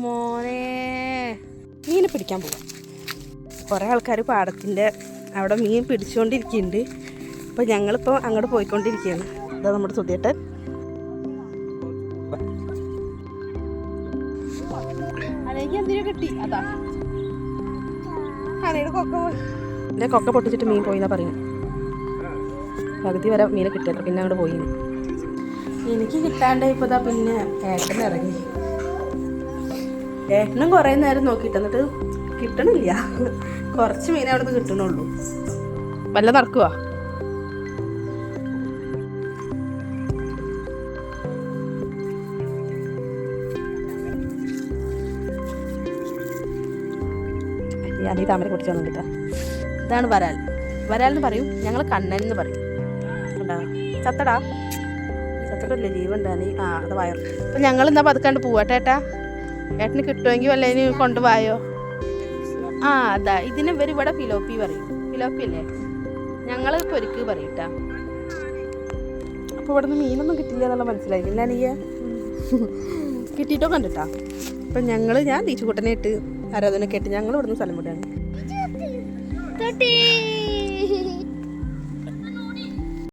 മോനെ മീനെ പിടിക്കാൻ പോവാം. കുറേ ആൾക്കാർ പാടത്തിൻ്റെ അവിടെ മീൻ പിടിച്ചുകൊണ്ടിരിക്കുന്നുണ്ട്. അപ്പോൾ ഞങ്ങളിപ്പോൾ അങ്ങോട്ട് പോയിക്കൊണ്ടിരിക്കുകയാണ്. അതാ നമ്മുടെ സുധിയേട്ടൻ. അല്ലെങ്കിൽ എന്തിനാ കിട്ടി അതാ അനയുടെ കൊക്ക പൊട്ടിച്ചിട്ട് മീൻ പോയിന്നാ പറയുന്നത്. പകുതി വരെ മീനെ കിട്ടിയത്ര പിന്നെ അങ്ങോട്ട് പോയി. എനിക്ക് കിട്ടാണ്ട് ഇപ്പോൾ ഇതാ പിന്നെ ഏട്ടൻ ഇറങ്ങി. ഏട്ടനും കുറേ നേരം നോക്കിയിട്ട് എന്നിട്ട് കിട്ടണില്ല. കുറച്ച് മീനെ അവിടെ നിന്ന് കിട്ടണുള്ളൂ. വല്ല നടക്കുവാ. ഞാൻ ഈ താമര പൊട്ടിച്ച് വന്നിട്ടാ. ഇതാണ് വരാൽ. വരാൽ എന്ന് പറയും, ഞങ്ങൾ കണ്ണൻ എന്ന് പറയും. ഉണ്ടാ ചത്തടാ, ചത്തടല്ലേ ജീവണ്ടാനി. ആ അത് വയർ. അപ്പം ഞങ്ങൾ എന്താ പതുക്കാണ്ട് പോവാട്ടേട്ടാ. ഏട്ടന് കിട്ടുമെങ്കിൽ വല്ല ഇനി കൊണ്ടുപോയോ. ആ അതാ ഇതിന് ഇവിടെ ഫിലോപ്പി പറയും. ഫിലോപ്പി അല്ലേ, ഞങ്ങൾ പൊരിക്ക് പറയൂട്ടാ. അപ്പോൾ ഇവിടെ നിന്ന് മീനൊന്നും കിട്ടില്ല എന്നുള്ള മനസ്സിലായില്ല. നീ കിട്ടിയിട്ടോ കണ്ടിട്ടാ. അപ്പം ഞാൻ തീച്ചുകൂട്ടനെ ഇട്ട് ആരാധനയൊക്കെ ഇട്ട് ഞങ്ങൾ ഇവിടുന്ന് സ്ഥലം വിടുകയാണ്.